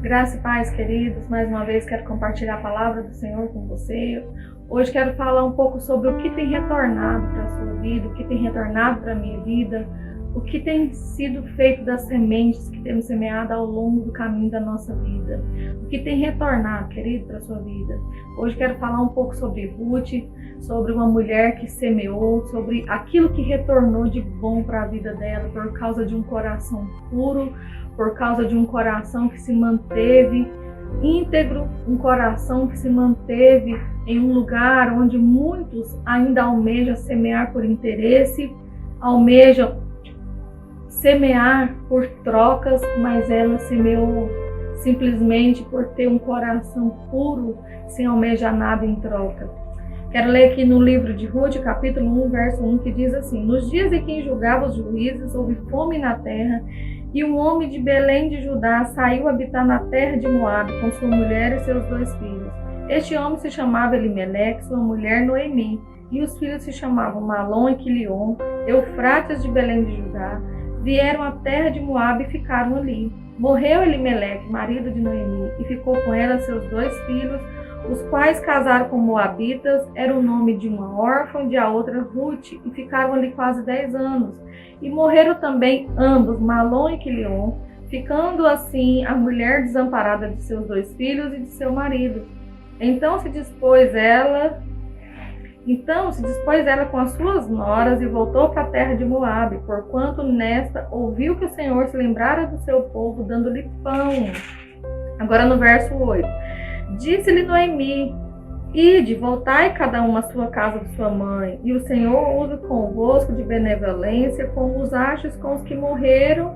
Graça e paz, queridos. Mais uma vez quero compartilhar a palavra do Senhor com você. Hoje quero falar um pouco sobre o que tem retornado para a sua vida, o que tem retornado para a minha vida, o que tem sido feito das sementes que temos semeado ao longo do caminho da nossa vida. O que tem retornado, querido, para a sua vida. Hoje quero falar um pouco sobre Ruth, sobre uma mulher que semeou, sobre aquilo que retornou de bom para a vida dela por causa de um coração puro, por causa de um coração que se manteve íntegro, um coração que se manteve em um lugar onde muitos ainda almejam semear por interesse, almejam semear por trocas, mas ela semeou simplesmente por ter um coração puro, sem almejar nada em troca. Quero ler aqui no livro de Ruth, capítulo 1, verso 1, que diz assim: Nos dias em que julgava os juízes, houve fome na terra, e um homem de Belém de Judá saiu habitar na terra de Moabe com sua mulher e seus 2 filhos. Este homem se chamava Elimeleque, sua mulher Noemi, e os filhos se chamavam Malom e Quilion, Eufrates de Belém de Judá. Vieram à terra de Moabe e ficaram ali. Morreu Elimeleque, marido de Noemi, e ficou com ela seus 2 filhos, os quais casaram com moabitas. Era o nome de uma órfã e de a outra Ruth, e ficaram ali quase 10 anos. E morreram também ambos, Malom e Quilion, ficando assim a mulher desamparada de seus 2 filhos e de seu marido. Então se dispôs ela com as suas noras e voltou para a terra de Moabe, porquanto nesta ouviu que o Senhor se lembrara do seu povo, dando-lhe pão. Agora no verso 8. Disse-lhe Noemi: Ide, voltai cada uma à sua casa de sua mãe, e o Senhor use convosco de benevolência, como usastes com os que morreram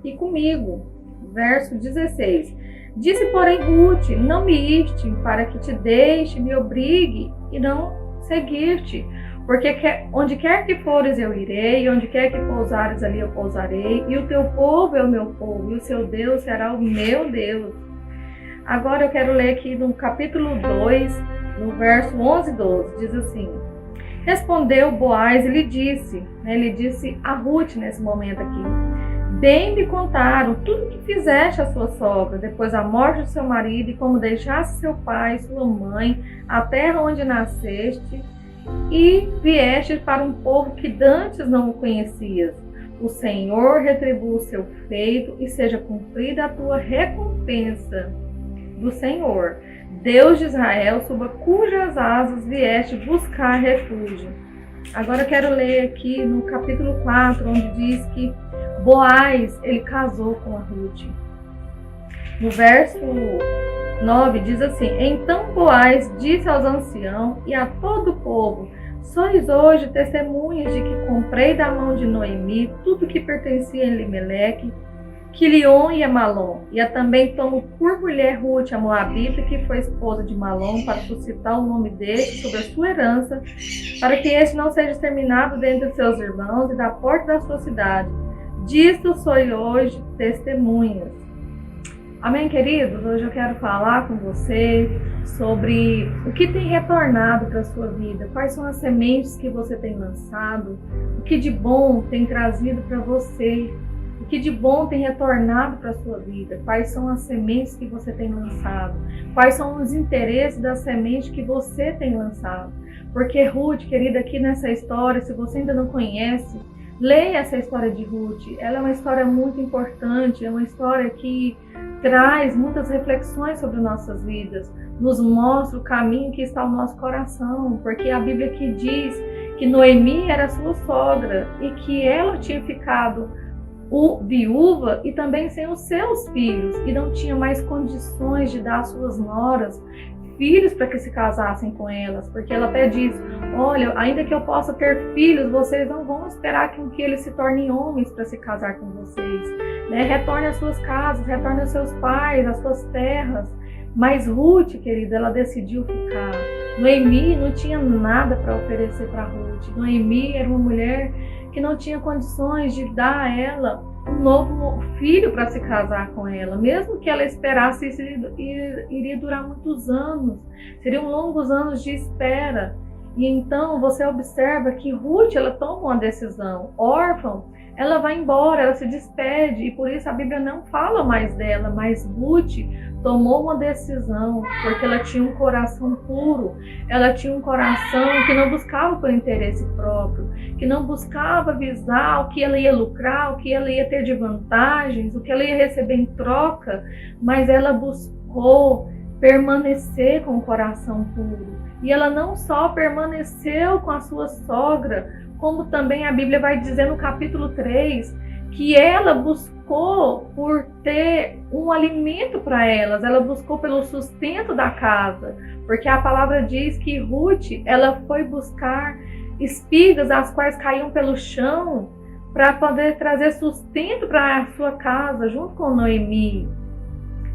e comigo. Verso 16. Disse, porém, Ruth: Não me iste, para que te deixe, me obrigue, e não seguir-te, porque onde quer que fores eu irei, e onde quer que pousares ali eu pousarei, e o teu povo é o meu povo, e o seu Deus será o meu Deus. Agora eu quero ler aqui no capítulo 2, no verso 11 e 12, diz assim: Respondeu Boaz e lhe disse, ele disse a Ruth nesse momento aqui: Bem me contaram tudo o que fizeste à sua sogra, depois da morte do seu marido, e como deixaste seu pai e sua mãe, a terra onde nasceste, e vieste para um povo que dantes não o conhecias. O Senhor retribua o seu feito, e seja cumprida a tua recompensa do Senhor, Deus de Israel, sob cujas asas vieste buscar refúgio. Agora eu quero ler aqui no capítulo 4, onde diz que Boaz, ele casou com a Ruth. No verso 9 diz assim: Então Boaz disse aos anciãos e a todo o povo: Sois hoje testemunhas de que comprei da mão de Noemi tudo que pertencia a Elimeleque, Quilion e a Malom, e a também tomo por mulher Ruth, a moabita, que foi esposa de Malom, para suscitar o nome deste sobre a sua herança, para que este não seja exterminado dentre os seus irmãos e da porta da sua cidade. Disto sou hoje testemunhas. Amém, queridos? Hoje eu quero falar com você sobre o que tem retornado para a sua vida, quais são as sementes que você tem lançado, o que de bom tem trazido para você, o que de bom tem retornado para a sua vida, quais são as sementes que você tem lançado, quais são os interesses das sementes que você tem lançado. Porque Ruth, querida, aqui nessa história, se você ainda não conhece, leia essa história de Ruth. Ela é uma história muito importante, é uma história que traz muitas reflexões sobre nossas vidas, nos mostra o caminho que está o nosso coração, porque a Bíblia aqui diz que Noemi era sua sogra e que ela tinha ficado viúva e também sem os seus filhos, e não tinha mais condições de dar às suas noras filhos para que se casassem com elas, porque ela até diz: olha, ainda que eu possa ter filhos, vocês não vão esperar que eles se tornem homens para se casar com vocês, né? Retorne às suas casas, retorne aos seus pais, às suas terras. Mas Ruth, querida, ela decidiu ficar. Noemi não tinha nada para oferecer para Ruth. Noemi era uma mulher que não tinha condições de dar a ela um novo filho para se casar com ela. Mesmo que ela esperasse, isso iria durar muitos anos. Seriam longos anos de espera. E então você observa que Ruth, ela toma uma decisão. Órfã, ela vai embora, ela se despede, e por isso a Bíblia não fala mais dela, mas Ruth tomou uma decisão, porque ela tinha um coração puro, ela tinha um coração que não buscava por interesse próprio, que não buscava visar o que ela ia lucrar, o que ela ia ter de vantagens, o que ela ia receber em troca, mas ela buscou permanecer com o coração puro. E ela não só permaneceu com a sua sogra, como também a Bíblia vai dizer no capítulo 3, que ela buscou por ter um alimento para elas, ela buscou pelo sustento da casa, porque a palavra diz que Ruth, ela foi buscar espigas as quais caíam pelo chão para poder trazer sustento para a sua casa, junto com Noemi.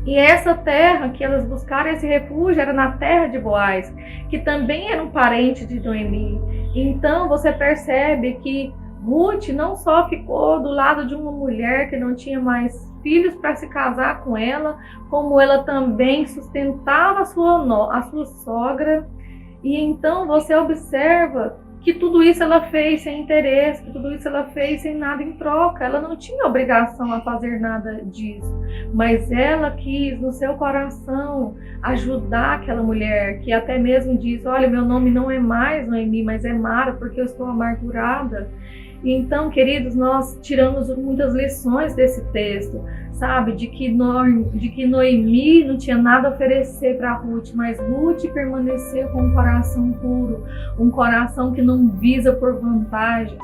E essa terra que elas buscaram, esse refúgio, era na terra de Boaz, que também era um parente de Noemi. Então você percebe que Ruth não só ficou do lado de uma mulher que não tinha mais filhos para se casar com ela, como ela também sustentava a sua sogra. E então você observa que tudo isso ela fez sem interesse, que tudo isso ela fez sem nada em troca. Ela não tinha obrigação a fazer nada disso, mas ela quis no seu coração ajudar aquela mulher, que até mesmo diz: olha, meu nome não é mais Noemi, mas é Mara, porque eu estou amargurada. Então, queridos, nós tiramos muitas lições desse texto, sabe? De que Noemi não tinha nada a oferecer para Ruth, mas Ruth permaneceu com um coração puro, um coração que não visa por vantagens.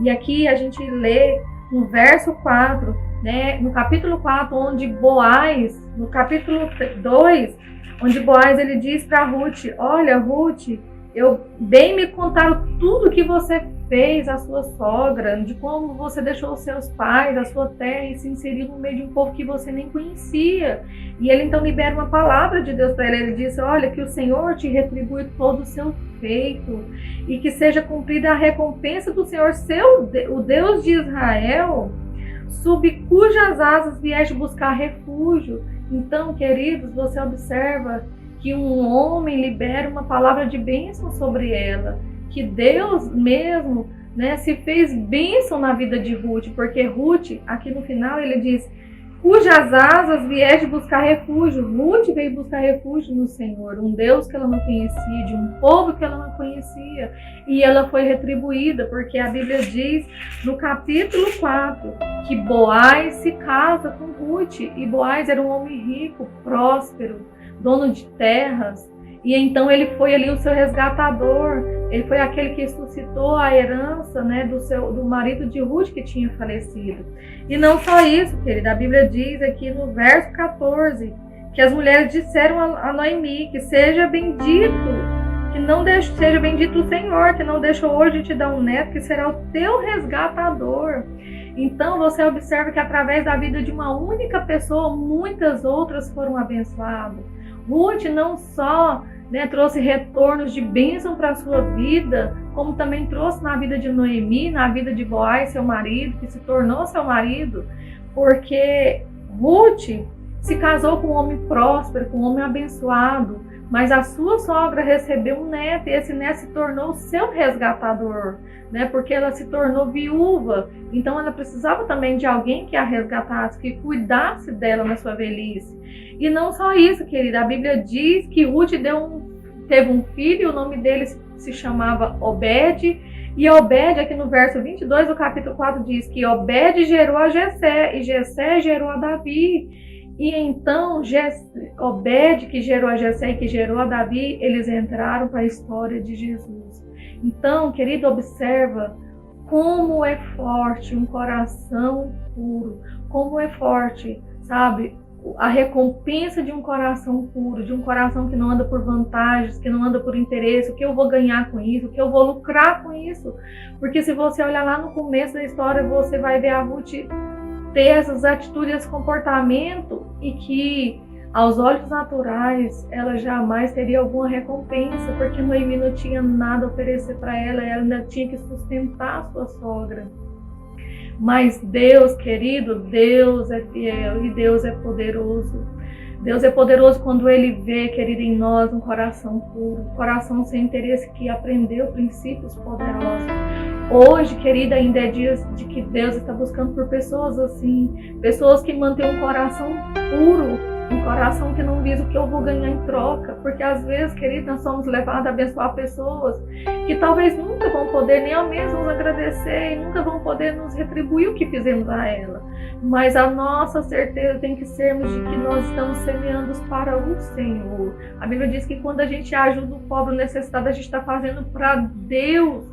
E aqui a gente lê no verso 4, né? No capítulo 4, onde Boaz, no capítulo 2, onde Boaz ele diz para Ruth: olha, Ruth, bem me contaram tudo que você fez, a sua sogra, de como você deixou os seus pais, a sua terra, e se inseriu no meio de um povo que você nem conhecia. E ele então libera uma palavra de Deus para ele. Ele diz: olha, que o Senhor te retribui todo o seu feito, e que seja cumprida a recompensa do Senhor, o Deus de Israel, sob cujas asas vieste buscar refúgio. Então, queridos, você observa que um homem libera uma palavra de bênção sobre ela, que Deus mesmo, né, se fez bênção na vida de Ruth, porque Ruth, aqui no final ele diz: cujas asas vieste buscar refúgio. Ruth veio buscar refúgio no Senhor, um Deus que ela não conhecia, de um povo que ela não conhecia, e ela foi retribuída, porque a Bíblia diz no capítulo 4 que Boaz se casa com Ruth, e Boaz era um homem rico, próspero, dono de terras. E então ele foi ali o seu resgatador, ele foi aquele que suscitou a herança, né, do marido de Ruth que tinha falecido. E não só isso, querida, a Bíblia diz aqui no verso 14, que as mulheres disseram a Noemi: que seja bendito, seja bendito o Senhor, que não deixou hoje te dar um neto, que será o teu resgatador. Então você observa que através da vida de uma única pessoa, muitas outras foram abençoadas. Ruth não só, né, trouxe retornos de bênção para a sua vida, como também trouxe na vida de Noemi, na vida de Boaz, seu marido, que se tornou seu marido, porque Ruth se casou com um homem próspero, com um homem abençoado, mas a sua sogra recebeu um neto, e esse neto se tornou seu resgatador, né, porque ela se tornou viúva. Então ela precisava também de alguém que a resgatasse, que cuidasse dela na sua velhice. E não só isso, querida, a Bíblia diz que Ruth teve um filho, e o nome dele se chamava Obed, e Obed, aqui no verso 22 do capítulo 4, diz que Obed gerou a Jessé, e Jessé gerou a Davi. E então Obed, que gerou a Jessé e que gerou a Davi, eles entraram para a história de Jesus. Então, querido, observa como é forte um coração puro, como é forte, sabe, a recompensa de um coração puro, de um coração que não anda por vantagens, que não anda por interesse, o que eu vou ganhar com isso, o que eu vou lucrar com isso. Porque se você olhar lá no começo da história, você vai ver a Ruth ter essas atitudes, esse comportamento, e que aos olhos naturais ela jamais teria alguma recompensa, porque Noemi não tinha nada a oferecer para ela, ela ainda tinha que sustentar a sua sogra. Mas Deus, querido, Deus é fiel e Deus é poderoso. Deus é poderoso quando Ele vê, querido, em nós um coração puro, um coração sem interesse, que aprendeu princípios poderosos. Hoje, querida, ainda é dia de que Deus está buscando por pessoas assim, pessoas que mantêm um coração puro, um coração que não visa o que eu vou ganhar em troca, porque às vezes, querida, nós somos levados a abençoar pessoas que talvez nunca vão poder nem ao menos nos agradecer e nunca vão poder nos retribuir o que fizemos a ela. Mas a nossa certeza tem que sermos de que nós estamos semeando para o Senhor. A Bíblia diz que quando a gente ajuda o pobre necessitado, a gente está fazendo para Deus.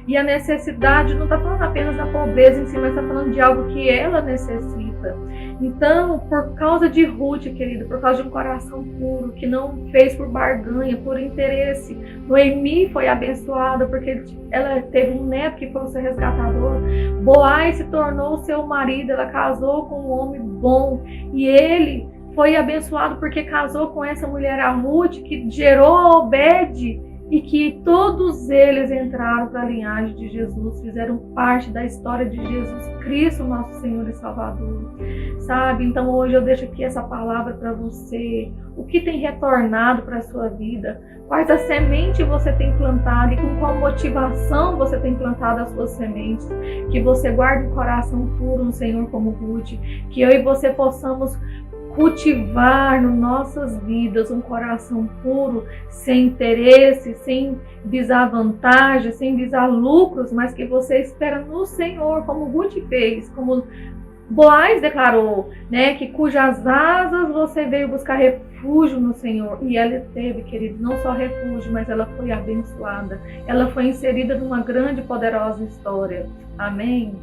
E a necessidade não está falando apenas da pobreza em si, mas está falando de algo que ela necessita. Então, por causa de Ruth, querida, por causa de um coração puro, que não fez por barganha, por interesse, Noemi foi abençoada porque ela teve um neto que foi o seu resgatador. Boaz se tornou seu marido, ela casou com um homem bom e ele foi abençoado porque casou com essa mulher, a Ruth, que gerou a Obed, e que todos eles entraram para a linhagem de Jesus, fizeram parte da história de Jesus Cristo, nosso Senhor e Salvador, sabe? Então hoje eu deixo aqui essa palavra para você, o que tem retornado para a sua vida, quais a semente você tem plantado e com qual motivação você tem plantado as suas sementes, que você guarde um coração puro no Senhor como Ruth, que eu e você possamos cultivar nas nossas vidas um coração puro, sem interesse, sem visar vantagem, sem visar lucros, mas que você espera no Senhor, como Ruth fez, como Boaz declarou, né, que cujas asas você veio buscar refúgio no Senhor. E ela teve, querido, não só refúgio, mas ela foi abençoada. Ela foi inserida numa grande e poderosa história. Amém?